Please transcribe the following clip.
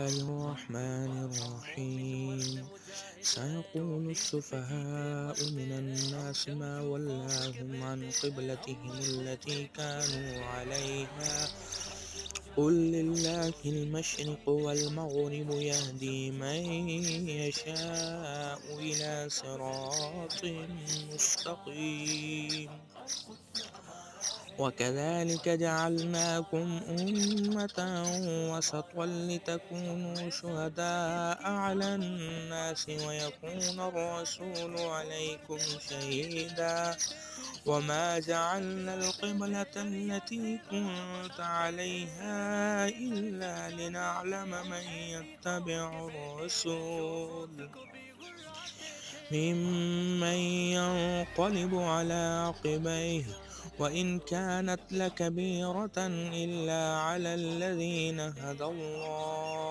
الله الرحمن الرحيم. سيقول السفهاء من الناس ما ولاهم عن قبلتهم التي كانوا عليها قل لله المشرق والمغرب يهدي من يشاء إلى صراط مستقيم. وكذلك جعلناكم أمة وسطا لتكونوا شهداء على الناس ويكون الرسول عليكم شهيدا. وما جعلنا القبلة التي كنت عليها إلا لنعلم من يتبع الرسول ممن ينقلب على عقبيه وإن كانت لكبيرة إلا على الذين هدى الله